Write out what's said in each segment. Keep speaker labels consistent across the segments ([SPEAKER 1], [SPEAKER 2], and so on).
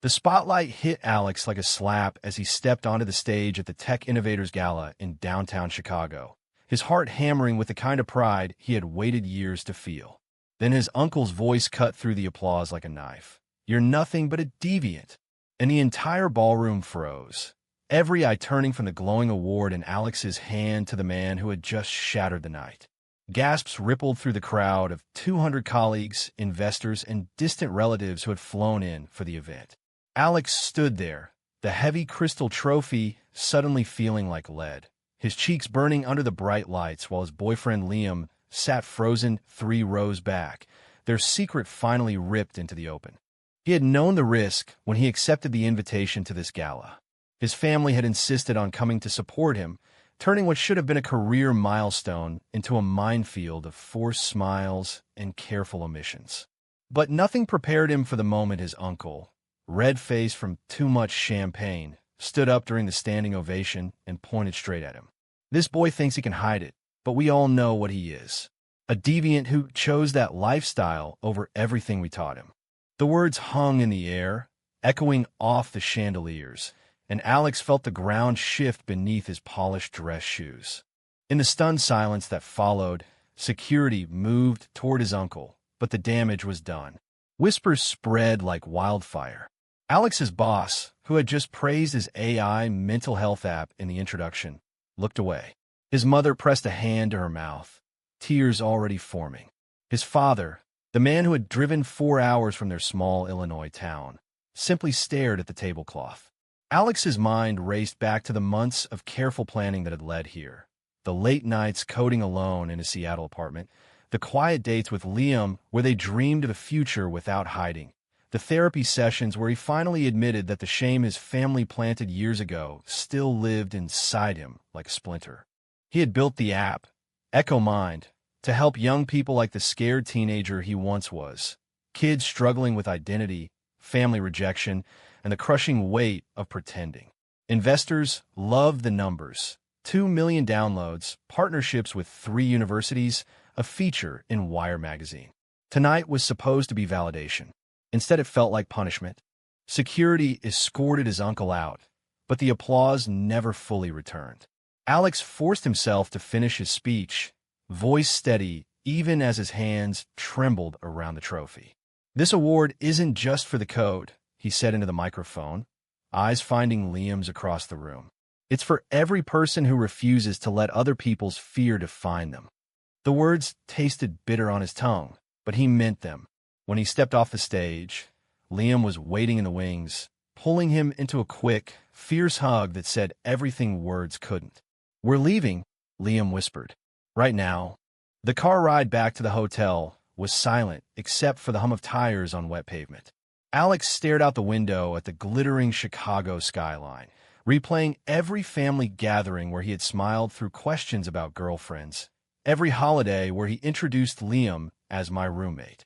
[SPEAKER 1] The spotlight hit Alex like a slap as he stepped onto the stage at the Tech Innovators Gala in downtown Chicago, his heart hammering with the kind of pride he had waited years to feel. Then his uncle's voice cut through the applause like a knife. "You're nothing but a deviant." And the entire ballroom froze, every eye turning from the glowing award in Alex's hand to the man who had just shattered the night. Gasps rippled through the crowd of 200 colleagues, investors, and distant relatives who had flown in for the event. Alex stood there, the heavy crystal trophy suddenly feeling like lead, his cheeks burning under the bright lights while his boyfriend Liam sat frozen 3 rows back, their secret finally ripped into the open. He had known the risk when he accepted the invitation to this gala. His family had insisted on coming to support him, turning what should have been a career milestone into a minefield of forced smiles and careful omissions. But nothing prepared him for the moment his uncle, red-faced from too much champagne, stood up during the standing ovation and pointed straight at him. "This boy thinks he can hide it, but we all know what he is. A deviant who chose that lifestyle over everything we taught him." The words hung in the air, echoing off the chandeliers, and Alex felt the ground shift beneath his polished dress shoes. In the stunned silence that followed, security moved toward his uncle, but the damage was done. Whispers spread like wildfire. Alex's boss, who had just praised his AI mental health app in the introduction, looked away. His mother pressed a hand to her mouth, tears already forming. His father, the man who had driven 4 hours from their small Illinois town, simply stared at the tablecloth. Alex's mind raced back to the months of careful planning that had led here. The late nights coding alone in his Seattle apartment, the quiet dates with Liam where they dreamed of a future without hiding, the therapy sessions where he finally admitted that the shame his family planted years ago still lived inside him like a splinter. He had built the app, Echo Mind, to help young people like the scared teenager he once was, kids struggling with identity, family rejection, and the crushing weight of pretending. Investors loved the numbers. 2 million downloads, partnerships with 3 universities, a feature in Wire magazine. Tonight was supposed to be validation. Instead, it felt like punishment. Security escorted his uncle out, but the applause never fully returned. Alex forced himself to finish his speech, voice steady even as his hands trembled around the trophy. "This award isn't just for the code," he said into the microphone, eyes finding Liam's across the room. "It's for every person who refuses to let other people's fear define them." The words tasted bitter on his tongue, but he meant them. When he stepped off the stage, Liam was waiting in the wings, pulling him into a quick, fierce hug that said everything words couldn't. "We're leaving," Liam whispered. "Right now." The car ride back to the hotel was silent except for the hum of tires on wet pavement. Alex stared out the window at the glittering Chicago skyline, replaying every family gathering where he had smiled through questions about girlfriends, every holiday where he introduced Liam as "my roommate."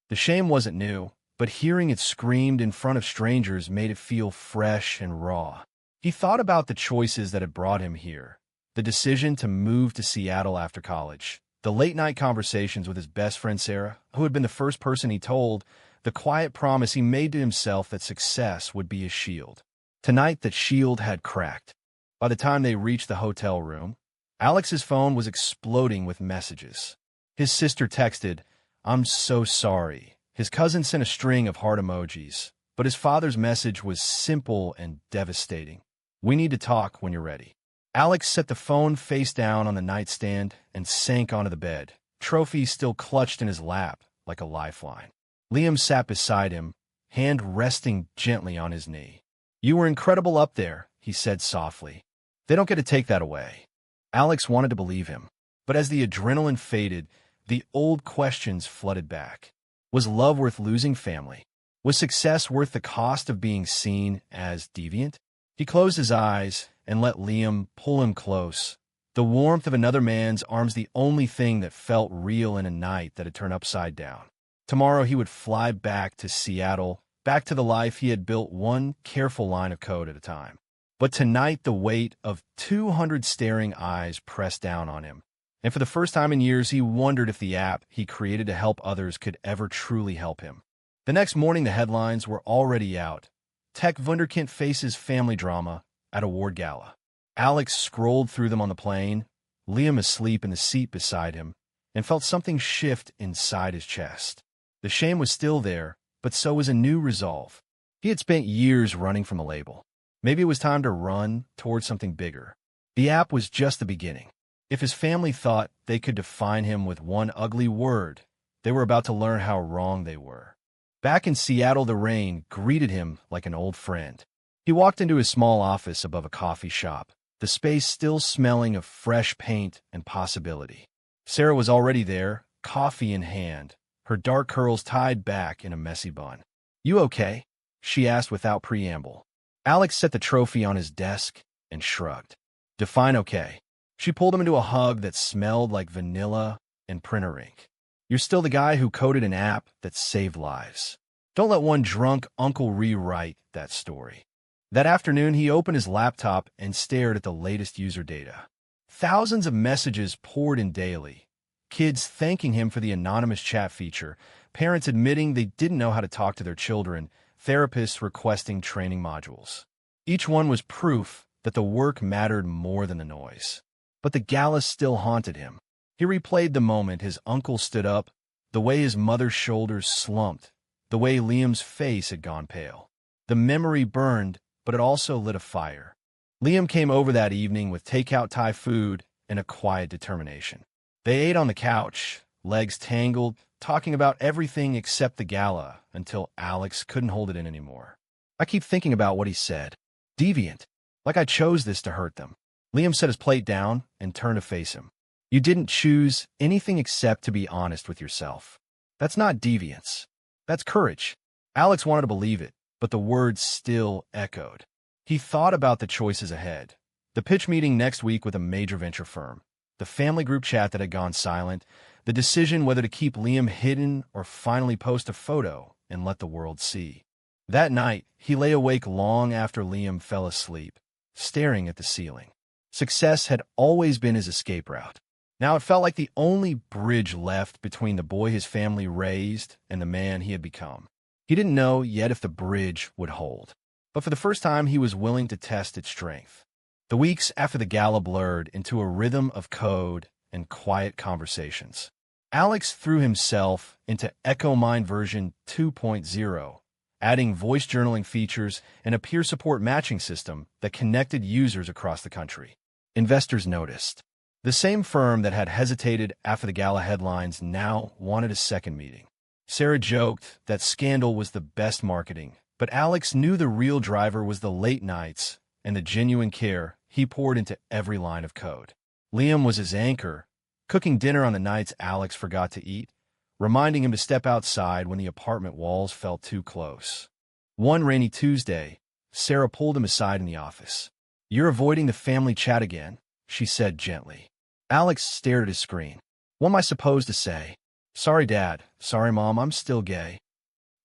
[SPEAKER 1] The shame wasn't new, but hearing it screamed in front of strangers made it feel fresh and raw. He thought about the choices that had brought him here, the decision to move to Seattle after college, the late-night conversations with his best friend Sarah, who had been the first person he told, the quiet promise he made to himself that success would be his shield. Tonight, that shield had cracked. By the time they reached the hotel room, Alex's phone was exploding with messages. His sister texted, "I'm so sorry." His cousin sent a string of heart emojis, but his father's message was simple and devastating. "We need to talk when you're ready." Alex set the phone face down on the nightstand and sank onto the bed, trophy still clutched in his lap like a lifeline. Liam sat beside him, hand resting gently on his knee. "You were incredible up there," he said softly. "They don't get to take that away." Alex wanted to believe him, but as the adrenaline faded, the old questions flooded back. Was love worth losing family? Was success worth the cost of being seen as deviant? He closed his eyes and let Liam pull him close. The warmth of another man's arms the only thing that felt real in a night that had turned upside down. Tomorrow he would fly back to Seattle, back to the life he had built one careful line of code at a time. But tonight the weight of 200 staring eyes pressed down on him. And for the first time in years, he wondered if the app he created to help others could ever truly help him. The next morning, the headlines were already out. Tech Wunderkind Faces Family Drama at Award Gala. Alex scrolled through them on the plane, Liam asleep in the seat beside him, and felt something shift inside his chest. The shame was still there, but so was a new resolve. He had spent years running from a label. Maybe it was time to run towards something bigger. The app was just the beginning. If his family thought they could define him with one ugly word, they were about to learn how wrong they were. Back in Seattle, the rain greeted him like an old friend. He walked into his small office above a coffee shop, the space still smelling of fresh paint and possibility. Sarah was already there, coffee in hand, her dark curls tied back in a messy bun. "You okay?" she asked without preamble. Alex set the trophy on his desk and shrugged. "Define okay." She pulled him into a hug that smelled like vanilla and printer ink. "You're still the guy who coded an app that saved lives. Don't let one drunk uncle rewrite that story." That afternoon, he opened his laptop and stared at the latest user data. Thousands of messages poured in daily. Kids thanking him for the anonymous chat feature, parents admitting they didn't know how to talk to their children, therapists requesting training modules. Each one was proof that the work mattered more than the noise. But the gala still haunted him. He replayed the moment his uncle stood up, the way his mother's shoulders slumped, the way Liam's face had gone pale. The memory burned, but it also lit a fire. Liam came over that evening with takeout Thai food and a quiet determination. They ate on the couch, legs tangled, talking about everything except the gala, until Alex couldn't hold it in anymore. "I keep thinking about what he said. Deviant. Like I chose this to hurt them." Liam set his plate down and turned to face him. "You didn't choose anything except to be honest with yourself. That's not deviance. That's courage." Alex wanted to believe it, but the words still echoed. He thought about the choices ahead. The pitch meeting next week with a major venture firm, the family group chat that had gone silent, the decision whether to keep Liam hidden or finally post a photo and let the world see. That night, he lay awake long after Liam fell asleep, staring at the ceiling. Success had always been his escape route. Now it felt like the only bridge left between the boy his family raised and the man he had become. He didn't know yet if the bridge would hold, but for the first time he was willing to test its strength. The weeks after the gala blurred into a rhythm of code and quiet conversations. Alex threw himself into EchoMind version 2.0, adding voice journaling features and a peer support matching system that connected users across the country. Investors noticed. The same firm that had hesitated after the gala headlines now wanted a second meeting. Sarah joked that scandal was the best marketing, but Alex knew the real driver was the late nights and the genuine care he poured into every line of code. Liam was his anchor, cooking dinner on the nights Alex forgot to eat, reminding him to step outside when the apartment walls felt too close. One rainy Tuesday, Sarah pulled him aside in the office. "You're avoiding the family chat again," she said gently. Alex stared at his screen. "What am I supposed to say? Sorry, Dad. Sorry, Mom, I'm still gay."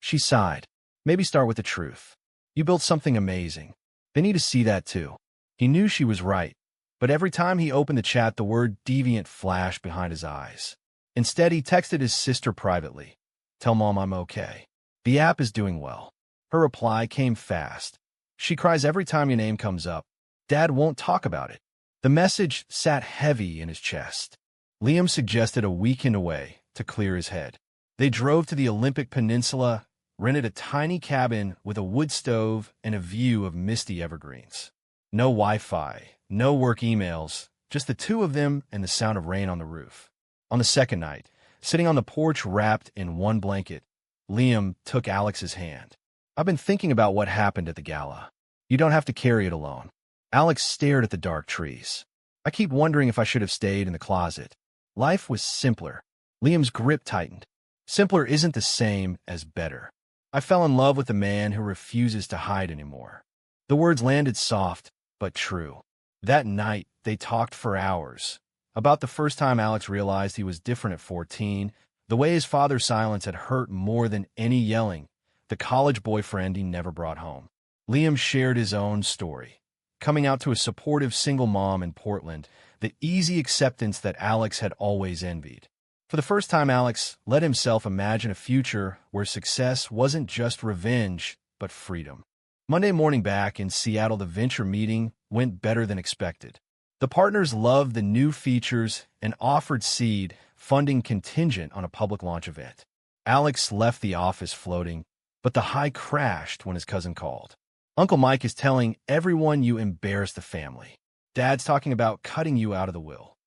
[SPEAKER 1] She sighed. "Maybe start with the truth. You built something amazing. They need to see that too." He knew she was right, but every time he opened the chat, the word deviant flashed behind his eyes. Instead, he texted his sister privately. "Tell Mom I'm okay. The app is doing well." Her reply came fast. "She cries every time your name comes up. Dad won't talk about it." The message sat heavy in his chest. Liam suggested a weekend away to clear his head. They drove to the Olympic Peninsula, rented a tiny cabin with a wood stove and a view of misty evergreens. No Wi-Fi, no work emails, just the two of them and the sound of rain on the roof. On the second night, sitting on the porch wrapped in one blanket, Liam took Alex's hand. "I've been thinking about what happened at the gala. You don't have to carry it alone." Alex stared at the dark trees. "I keep wondering if I should have stayed in the closet. Life was simpler." Liam's grip tightened. "Simpler isn't the same as better. I fell in love with a man who refuses to hide anymore." The words landed soft, but true. That night, they talked for hours. About the first time Alex realized he was different at 14, the way his father's silence had hurt more than any yelling, the college boyfriend he never brought home. Liam shared his own story. Coming out to a supportive single mom in Portland, the easy acceptance that Alex had always envied. For the first time, Alex let himself imagine a future where success wasn't just revenge, but freedom. Monday morning back in Seattle, the venture meeting went better than expected. The partners loved the new features and offered seed funding contingent on a public launch event. Alex left the office floating, but the high crashed when his cousin called. Uncle Mike is telling everyone you embarrassed the family. Dad's talking about cutting you out of the will.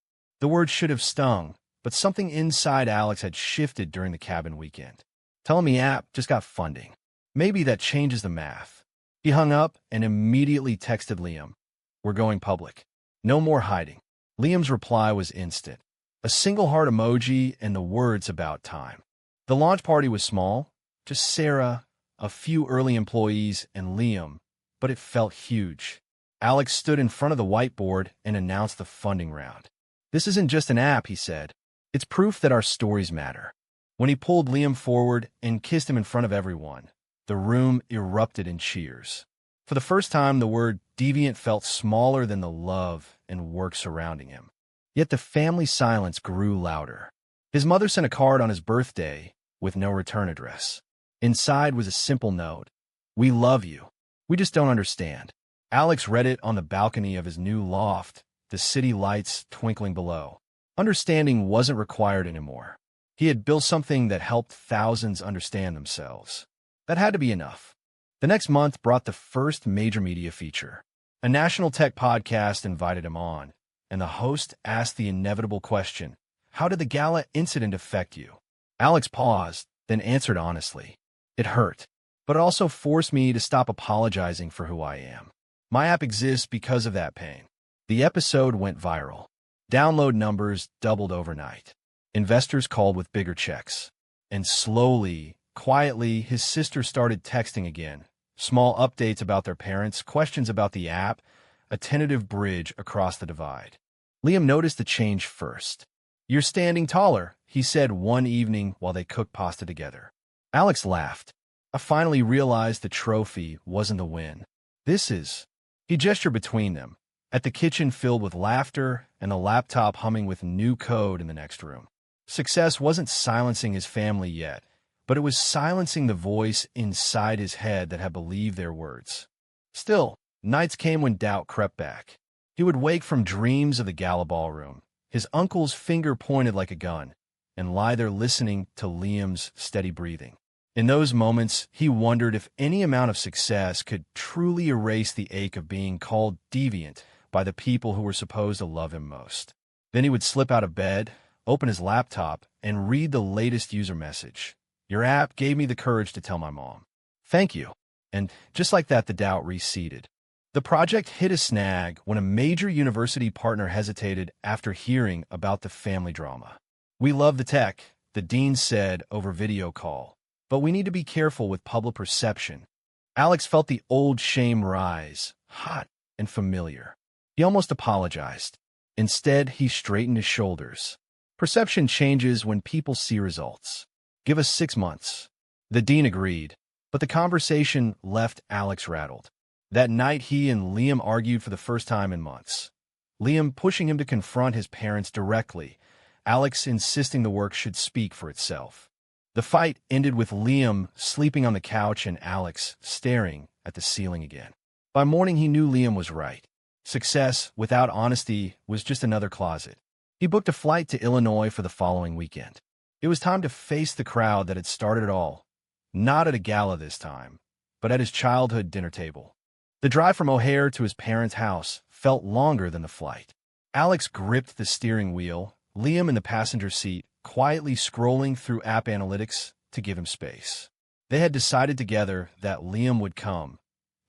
[SPEAKER 1] The word should have stung, but something inside Alex had shifted during the cabin weekend. Tell me app just got funding. Maybe that changes the math. He hung up and immediately texted Liam. We're going public. No more hiding. Liam's reply was instant. A single heart emoji and the words about time. The launch party was small, just Sarah, a few early employees, and Liam, but it felt huge. Alex stood in front of the whiteboard and announced the funding round. This isn't just an app, he said. It's proof that our stories matter. When he pulled Liam forward and kissed him in front of everyone, the room erupted in cheers. For the first time, the word Deviant felt smaller than the love and work surrounding him. Yet the family silence grew louder. His mother sent a card on his birthday with no return address. Inside was a simple note. We love you. We just don't understand. Alex read it on the balcony of his new loft, the city lights twinkling below. Understanding wasn't required anymore. He had built something that helped thousands understand themselves. That had to be enough. The next month brought the first major media feature. A national tech podcast invited him on, and the host asked the inevitable question, how did the Gala incident affect you? Alex paused, then answered honestly. It hurt, but it also forced me to stop apologizing for who I am. My app exists because of that pain. The episode went viral. Download numbers doubled overnight. Investors called with bigger checks. And slowly, quietly, his sister started texting again. Small updates about their parents, questions about the app, a tentative bridge across the divide. Liam noticed the change first. You're standing taller, he said one evening while they cooked pasta together. Alex laughed. I finally realized the trophy wasn't the win. This is. He gestured between them, at the kitchen filled with laughter and the laptop humming with new code in the next room. Success wasn't silencing his family yet, but it was silencing the voice inside his head that had believed their words. Still, nights came when doubt crept back. He would wake from dreams of the Gala ballroom, his uncle's finger pointed like a gun, and lie there listening to Liam's steady breathing. In those moments, he wondered if any amount of success could truly erase the ache of being called deviant by the people who were supposed to love him most. Then he would slip out of bed, open his laptop, and read the latest user message. Your app gave me the courage to tell my mom. Thank you. And just like that, the doubt receded. The project hit a snag when a major university partner hesitated after hearing about the family drama. We love the tech, the dean said over video call, but we need to be careful with public perception. Alex felt the old shame rise, hot and familiar. He almost apologized. Instead, he straightened his shoulders. Perception changes when people see results. Give us 6 months. The dean agreed, but the conversation left Alex rattled. That night, he and Liam argued for the first time in months. Liam pushing him to confront his parents directly, Alex insisting the work should speak for itself. The fight ended with Liam sleeping on the couch and Alex staring at the ceiling again. By morning, he knew Liam was right. Success without honesty was just another closet. He booked a flight to Illinois for the following weekend. It was time to face the crowd that had started it all. Not at a gala this time, but at his childhood dinner table. The drive from O'Hare to his parents' house felt longer than the flight. Alex gripped the steering wheel, Liam in the passenger seat, quietly scrolling through app analytics to give him space. They had decided together that Liam would come.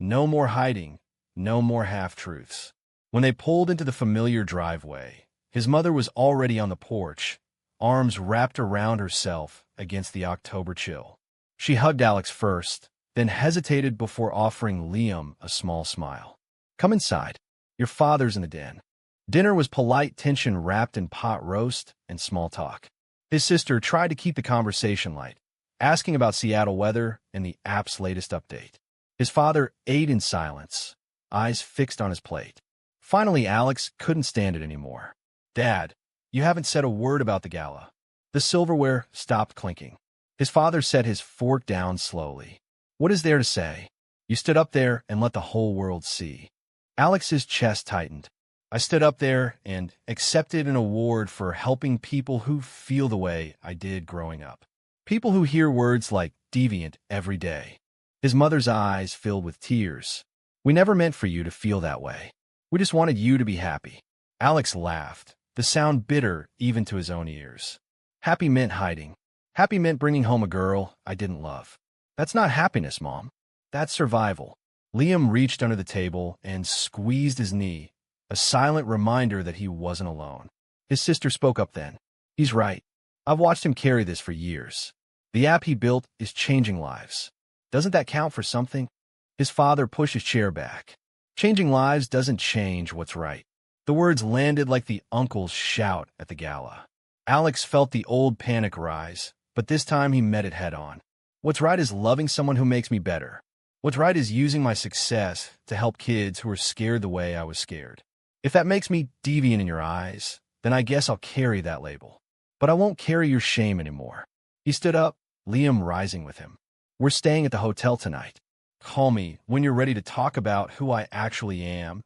[SPEAKER 1] No more hiding, no more half-truths. When they pulled into the familiar driveway, his mother was already on the porch, arms wrapped around herself against the October chill. She hugged Alex first, then hesitated before offering Liam a small smile. Come inside. Your father's in the den. Dinner was polite tension wrapped in pot roast and small talk. His sister tried to keep the conversation light, asking about Seattle weather and the app's latest update. His father ate in silence, eyes fixed on his plate. Finally, Alex couldn't stand it anymore. Dad, you haven't said a word about the gala. The silverware stopped clinking. His father set his fork down slowly. What is there to say? You stood up there and let the whole world see. Alex's chest tightened. I stood up there and accepted an award for helping people who feel the way I did growing up. People who hear words like deviant every day. His mother's eyes filled with tears. We never meant for you to feel that way. We just wanted you to be happy. Alex laughed, the sound bitter even to his own ears. Happy meant hiding. Happy meant bringing home a girl I didn't love. That's not happiness, Mom. That's survival. Liam reached under the table and squeezed his knee, a silent reminder that he wasn't alone. His sister spoke up then. He's right. I've watched him carry this for years. The app he built is changing lives. Doesn't that count for something? His father pushed his chair back. Changing lives doesn't change what's right. The words landed like the uncle's shout at the gala. Alex felt the old panic rise, but this time he met it head on. What's right is loving someone who makes me better. What's right is using my success to help kids who are scared the way I was scared. If that makes me deviant in your eyes, then I guess I'll carry that label. But I won't carry your shame anymore. He stood up, Liam rising with him. We're staying at the hotel tonight. Call me when you're ready to talk about who I actually am,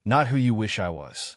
[SPEAKER 1] not who you wish I was.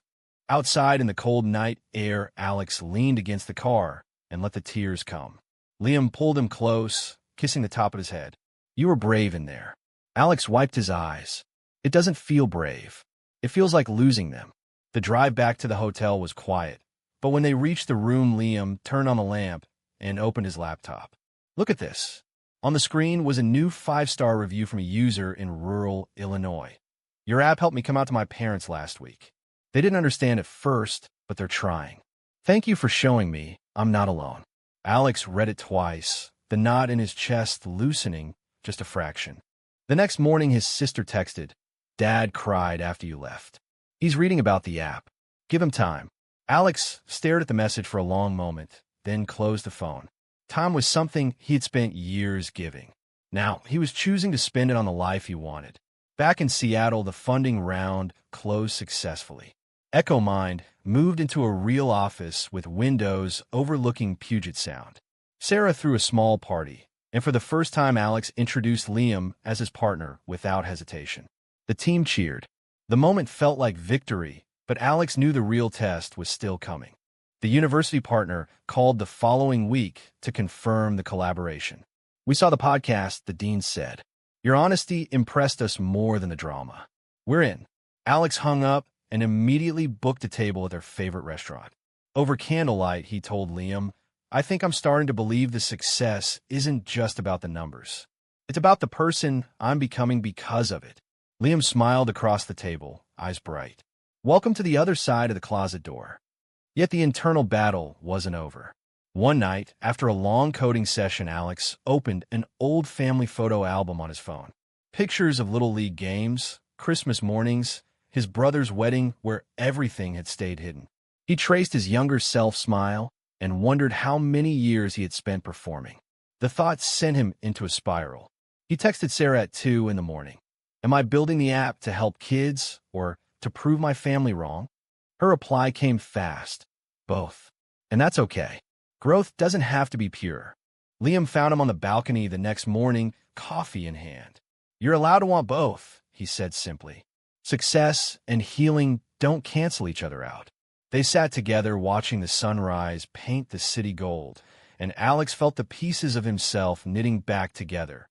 [SPEAKER 1] Outside in the cold night air, Alex leaned against the car and let the tears come. Liam pulled him close, kissing the top of his head. You were brave in there. Alex wiped his eyes. It doesn't feel brave. It feels like losing them. The drive back to the hotel was quiet, but when they reached the room, Liam turned on the lamp and opened his laptop. Look at this. On the screen was a new 5-star review from a user in rural Illinois. Your app helped me come out to my parents last week. They didn't understand at first, but they're trying. Thank you for showing me I'm not alone. Alex read it twice, the knot in his chest loosening just a fraction. The next morning, his sister texted, Dad cried after you left. He's reading about the app. Give him time. Alex stared at the message for a long moment, then closed the phone. Time was something he had spent years giving. Now, he was choosing to spend it on the life he wanted. Back in Seattle, the funding round closed successfully. EchoMind moved into a real office with windows overlooking Puget Sound. Sarah threw a small party, and for the first time, Alex introduced Liam as his partner without hesitation. The team cheered. The moment felt like victory, but Alex knew the real test was still coming. The university partner called the following week to confirm the collaboration. We saw the podcast, the dean said. Your honesty impressed us more than the drama. We're in. Alex hung up and immediately booked a table at their favorite restaurant. Over candlelight, he told Liam, I think I'm starting to believe the success isn't just about the numbers. It's about the person I'm becoming because of it. Liam smiled across the table, eyes bright. Welcome to the other side of the closet door. Yet the internal battle wasn't over. One night, after a long coding session, Alex opened an old family photo album on his phone. Pictures of Little League games, Christmas mornings, his brother's wedding where everything had stayed hidden. He traced his younger self smile and wondered how many years he had spent performing. The thought sent him into a spiral. He texted Sarah at 2 in the morning. Am I building the app to help kids or to prove my family wrong? Her reply came fast. Both. And that's okay. Growth doesn't have to be pure. Liam found him on the balcony the next morning, coffee in hand. You're allowed to want both, he said simply. Success and healing don't cancel each other out. They sat together watching the sunrise paint the city gold, and Alex felt the pieces of himself knitting back together.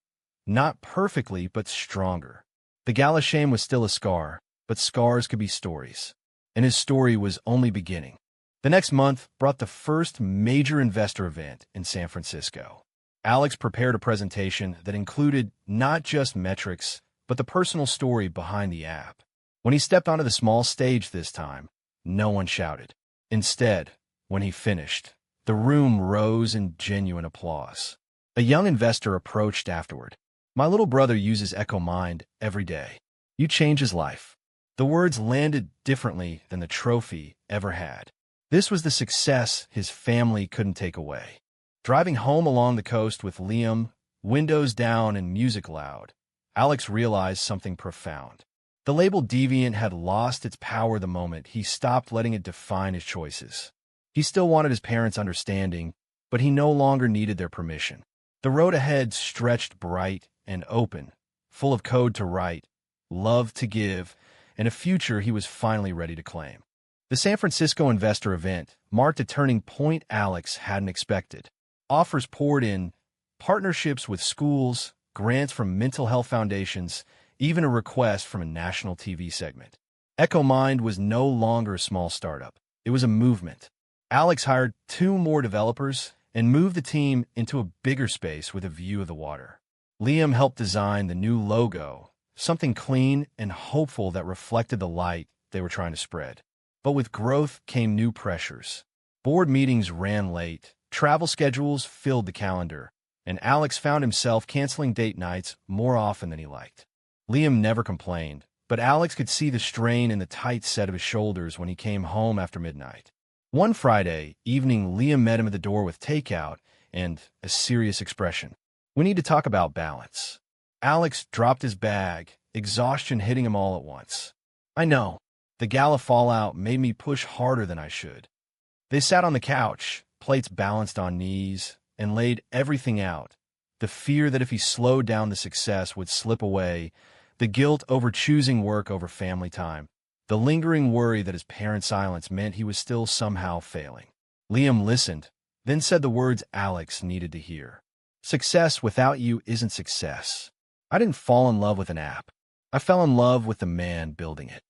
[SPEAKER 1] Not perfectly, but stronger. The Gala shame was still a scar, but scars could be stories. And his story was only beginning. The next month brought the first major investor event in San Francisco. Alex prepared a presentation that included not just metrics, but the personal story behind the app. When he stepped onto the small stage this time, no one shouted. Instead, when he finished, the room rose in genuine applause. A young investor approached afterward. My little brother uses EchoMind every day. You changed his life. The words landed differently than the trophy ever had. This was the success his family couldn't take away. Driving home along the coast with Liam, windows down and music loud, Alex realized something profound. The label Deviant had lost its power the moment he stopped letting it define his choices. He still wanted his parents' understanding, but he no longer needed their permission. The road ahead stretched bright and open, full of code to write, love to give, and a future he was finally ready to claim. The San Francisco investor event marked a turning point Alex hadn't expected. Offers poured in, partnerships with schools, grants from mental health foundations, even a request from a national TV segment. EchoMind was no longer a small startup. It was a movement. Alex hired 2 more developers and moved the team into a bigger space with a view of the water. Liam helped design the new logo, something clean and hopeful that reflected the light they were trying to spread. But with growth came new pressures. Board meetings ran late, travel schedules filled the calendar, and Alex found himself canceling date nights more often than he liked. Liam never complained, but Alex could see the strain in the tight set of his shoulders when he came home after midnight. One Friday evening, Liam met him at the door with takeout and a serious expression. "We need to talk about balance." Alex dropped his bag, exhaustion hitting him all at once. "I know. The Gala fallout made me push harder than I should." They sat on the couch, plates balanced on knees, and laid everything out. The fear that if he slowed down the success would slip away, the guilt over choosing work over family time, the lingering worry that his parents' silence meant he was still somehow failing. Liam listened, then said the words Alex needed to hear. "Success without you isn't success. I didn't fall in love with an app. I fell in love with the man building it."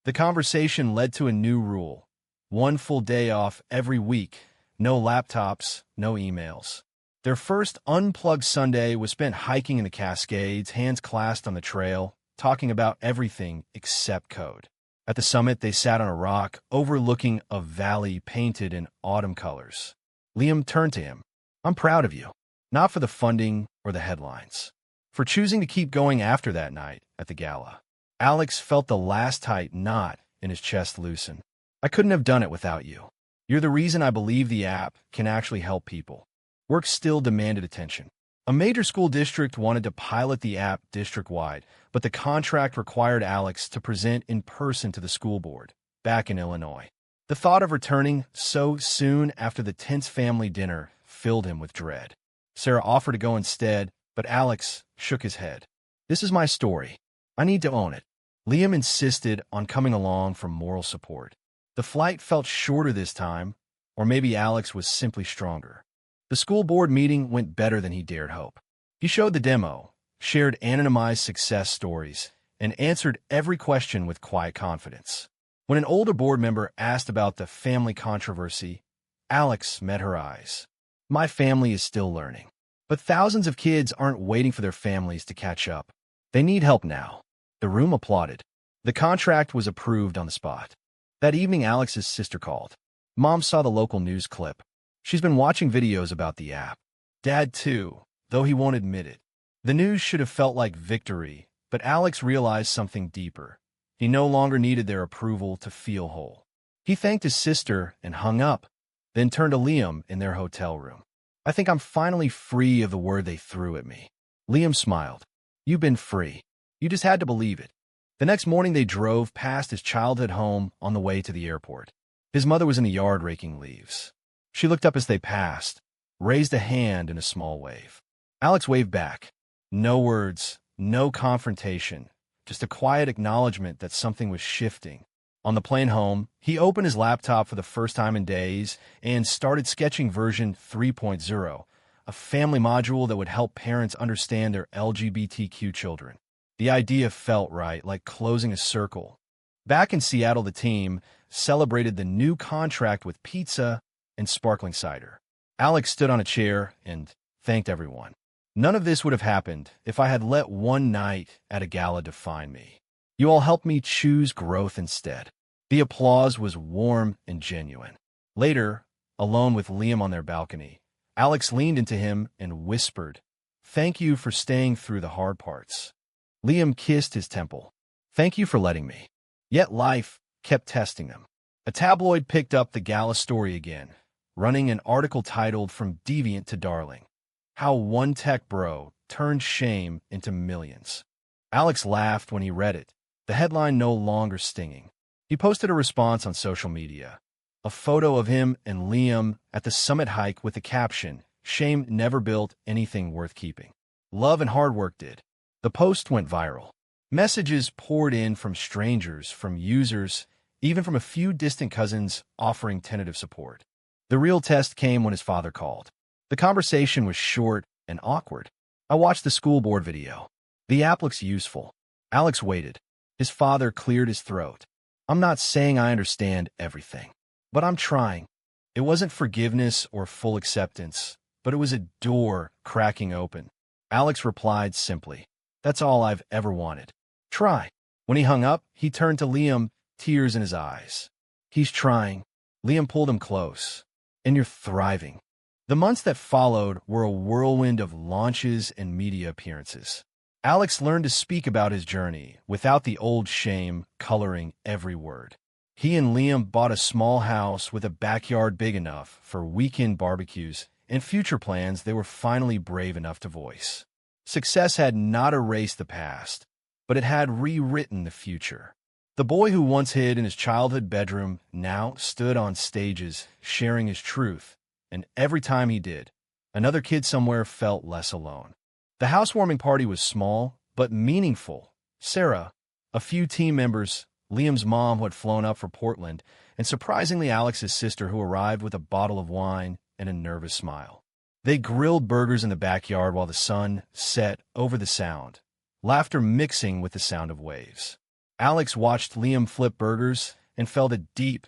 [SPEAKER 1] The conversation led to a new rule: 1 full day off every week, no laptops, no emails. Their first unplugged Sunday was spent hiking in the Cascades, hands clasped on the trail, talking about everything except code. At the summit, they sat on a rock, overlooking a valley painted in autumn colors. Liam turned to him. "I'm proud of you, not for the funding or the headlines, for choosing to keep going after that night at the Gala." Alex felt the last tight knot in his chest loosen. "I couldn't have done it without you. You're the reason I believe the app can actually help people." Work still demanded attention. A major school district wanted to pilot the app district-wide, but the contract required Alex to present in person to the school board, back in Illinois. The thought of returning so soon after the tense family dinner filled him with dread. Sarah offered to go instead, but Alex shook his head. "This is my story. I need to own it." Liam insisted on coming along for moral support. The flight felt shorter this time, or maybe Alex was simply stronger. The school board meeting went better than he dared hope. He showed the demo, shared anonymized success stories, and answered every question with quiet confidence. When an older board member asked about the family controversy, Alex met her eyes. "My family is still learning. But thousands of kids aren't waiting for their families to catch up. They need help now." The room applauded. The contract was approved on the spot. That evening, Alex's sister called. Mom saw the local news clip. She's been watching videos about the app. Dad, too, though he won't admit it. The news should have felt like victory, but Alex realized something deeper. He no longer needed their approval to feel whole. He thanked his sister and hung up, then turned to Liam in their hotel room. "I think I'm finally free of the word they threw at me." Liam smiled. "You've been free. You just had to believe it." The next morning they drove past his childhood home on the way to the airport. His mother was in the yard raking leaves. She looked up as they passed, raised a hand in a small wave. Alex waved back. No words, no confrontation, just a quiet acknowledgement that something was shifting. On the plane home, he opened his laptop for the first time in days and started sketching version 3.0, a family module that would help parents understand their LGBTQ children. The idea felt right, like closing a circle. Back in Seattle, the team celebrated the new contract with pizza and sparkling cider. Alex stood on a chair and thanked everyone. "None of this would have happened if I had let one night at a gala define me. You all helped me choose growth instead." The applause was warm and genuine. Later, alone with Liam on their balcony, Alex leaned into him and whispered, "Thank you for staying through the hard parts." Liam kissed his temple. "Thank you for letting me." Yet life kept testing them. A tabloid picked up the Gala story again, running an article titled "From Deviant to Darling: How One Tech Bro Turned Shame into Millions." Alex laughed when he read it, the headline no longer stinging. He posted a response on social media, a photo of him and Liam at the summit hike with the caption, "Shame never built anything worth keeping. Love and hard work did." The post went viral. Messages poured in from strangers, from users, even from a few distant cousins offering tentative support. The real test came when his father called. The conversation was short and awkward. I watched the school board video. The app looks useful. Alex waited. His father cleared his throat. I'm not saying I understand everything, but I'm trying. It wasn't forgiveness or full acceptance, but it was a door cracking open. Alex replied simply, "That's all I've ever wanted. Try." When he hung up, he turned to Liam, tears in his eyes. "He's trying." Liam pulled him close. "And you're thriving." The months that followed were a whirlwind of launches and media appearances. Alex learned to speak about his journey without the old shame coloring every word. He and Liam bought a small house with a backyard big enough for weekend barbecues and future plans they were finally brave enough to voice. Success had not erased the past, but it had rewritten the future. The boy who once hid in his childhood bedroom now stood on stages sharing his truth, and every time he did, another kid somewhere felt less alone. The housewarming party was small, but meaningful. Sarah, a few team members, Liam's mom who had flown up from Portland, and surprisingly Alex's sister who arrived with a bottle of wine and a nervous smile. They grilled burgers in the backyard while the sun set over the sound, laughter mixing with the sound of waves. Alex watched Liam flip burgers and felt a deep,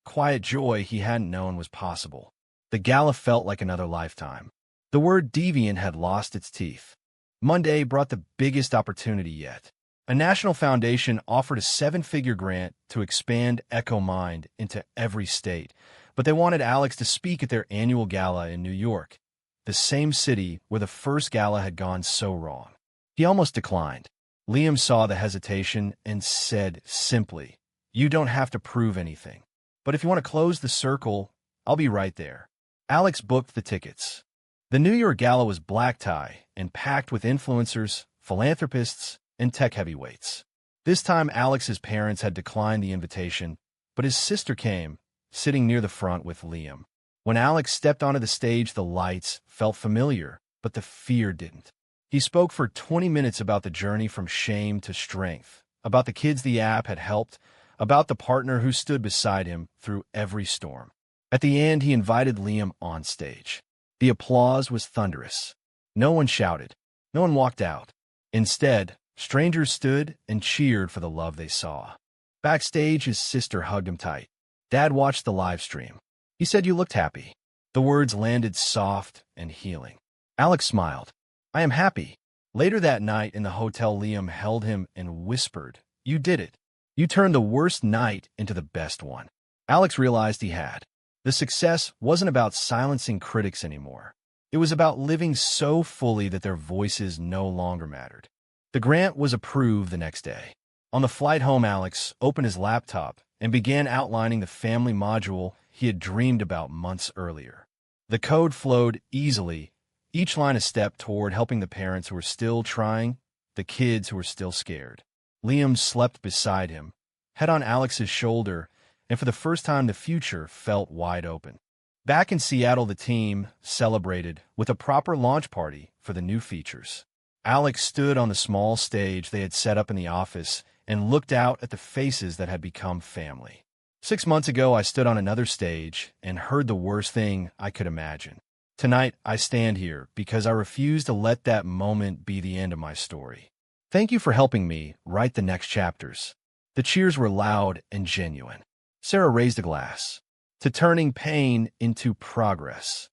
[SPEAKER 1] quiet joy he hadn't known was possible. The gala felt like another lifetime. The word deviant had lost its teeth. Monday brought the biggest opportunity yet. A national foundation offered a 7-figure grant to expand Echo Mind into every state, but they wanted Alex to speak at their annual gala in New York, the same city where the first gala had gone so wrong. He almost declined. Liam saw the hesitation and said simply, "You don't have to prove anything. But if you want to close the circle, I'll be right there." Alex booked the tickets. The New York Gala was black tie and packed with influencers, philanthropists, and tech heavyweights. This time, Alex's parents had declined the invitation, but his sister came, sitting near the front with Liam. When Alex stepped onto the stage, the lights felt familiar, but the fear didn't. He spoke for 20 minutes about the journey from shame to strength, about the kids the app had helped, about the partner who stood beside him through every storm. At the end, he invited Liam on stage. The applause was thunderous. No one shouted. No one walked out. Instead, strangers stood and cheered for the love they saw. Backstage, his sister hugged him tight. Dad watched the live stream. He said, "You looked happy." The words landed soft and healing. Alex smiled. "I am happy." Later that night in the hotel, Liam held him and whispered, "You did it. You turned the worst night into the best one." Alex realized he had. The success wasn't about silencing critics anymore. It was about living so fully that their voices no longer mattered. The grant was approved the next day. On the flight home, Alex opened his laptop and began outlining the family module he had dreamed about months earlier. The code flowed easily, each line a step toward helping the parents who were still trying, the kids who were still scared. Liam slept beside him, head on Alex's shoulder, and for the first time the future felt wide open. Back in Seattle, the team celebrated with a proper launch party for the new features. Alex stood on the small stage they had set up in the office and looked out at the faces that had become family. 6 months ago, I stood on another stage and heard the worst thing I could imagine. Tonight, I stand here because I refuse to let that moment be the end of my story. Thank you for helping me write the next chapters. The cheers were loud and genuine. Sarah raised a glass to turning pain into progress.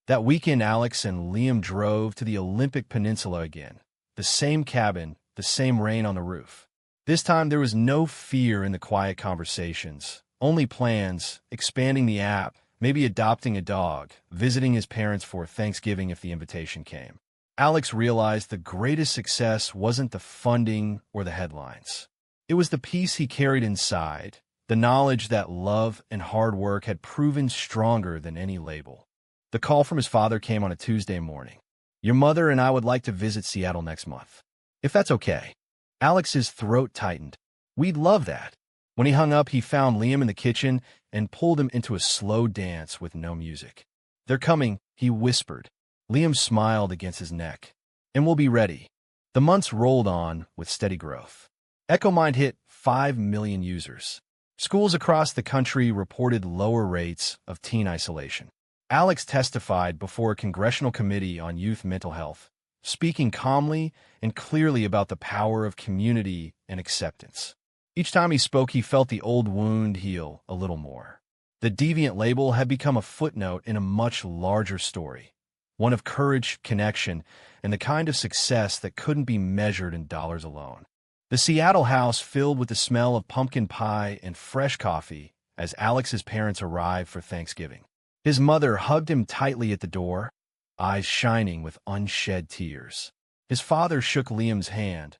[SPEAKER 1] That weekend, Alex and Liam drove to the Olympic Peninsula again. The same cabin, the same rain on the roof. This time, there was no fear in the quiet conversations, only plans, expanding the app, maybe adopting a dog, visiting his parents for Thanksgiving if the invitation came. Alex realized the greatest success wasn't the funding or the headlines. It was the peace he carried inside, the knowledge that love and hard work had proven stronger than any label. The call from his father came on a Tuesday morning. "Your mother and I would like to visit Seattle next month, if that's okay." Alex's throat tightened. "We'd love that." When he hung up, he found Liam in the kitchen and pulled him into a slow dance with no music. "They're coming," he whispered. Liam smiled against his neck. "And we'll be ready." The months rolled on with steady growth. EchoMind hit 5 million users. Schools across the country reported lower rates of teen isolation. Alex testified before a congressional committee on youth mental health, speaking calmly and clearly about the power of community and acceptance. Each time he spoke, he felt the old wound heal a little more. The Deviant label had become a footnote in a much larger story, one of courage, connection, and the kind of success that couldn't be measured in dollars alone. The Seattle house filled with the smell of pumpkin pie and fresh coffee as Alex's parents arrived for Thanksgiving. His mother hugged him tightly at the door, eyes shining with unshed tears. His father shook Liam's hand,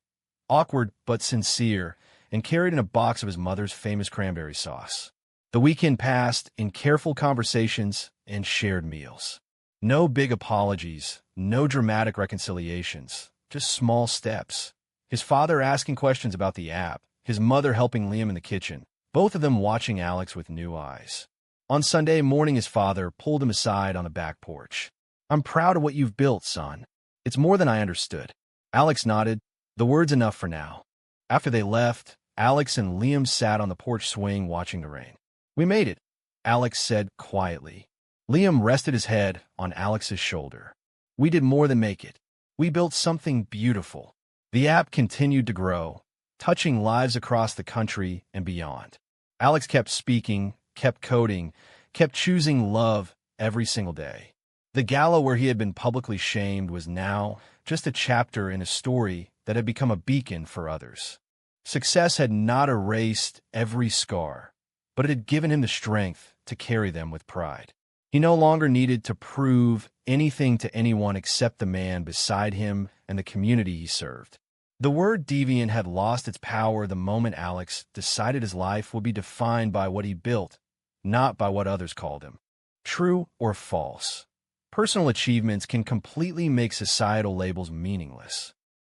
[SPEAKER 1] awkward but sincere, and carried in a box of his mother's famous cranberry sauce. The weekend passed in careful conversations and shared meals. No big apologies, no dramatic reconciliations, just small steps. His father asking questions about the app, his mother helping Liam in the kitchen, both of them watching Alex with new eyes. On Sunday morning, his father pulled him aside on the back porch. "I'm proud of what you've built, son. It's more than I understood." Alex nodded. The word's enough for now. After they left, Alex and Liam sat on the porch swing watching the rain. "We made it," Alex said quietly. Liam rested his head on Alex's shoulder. "We did more than make it. We built something beautiful." The app continued to grow, touching lives across the country and beyond. Alex kept speaking, kept coding, kept choosing love every single day. The Gala where he had been publicly shamed was now just a chapter in a story that had become a beacon for others. Success had not erased every scar, but it had given him the strength to carry them with pride. He no longer needed to prove anything to anyone except the man beside him and the community he served. The word deviant had lost its power the moment Alex decided his life would be defined by what he built, not by what others called him. True or false? Personal achievements can completely make societal labels meaningless.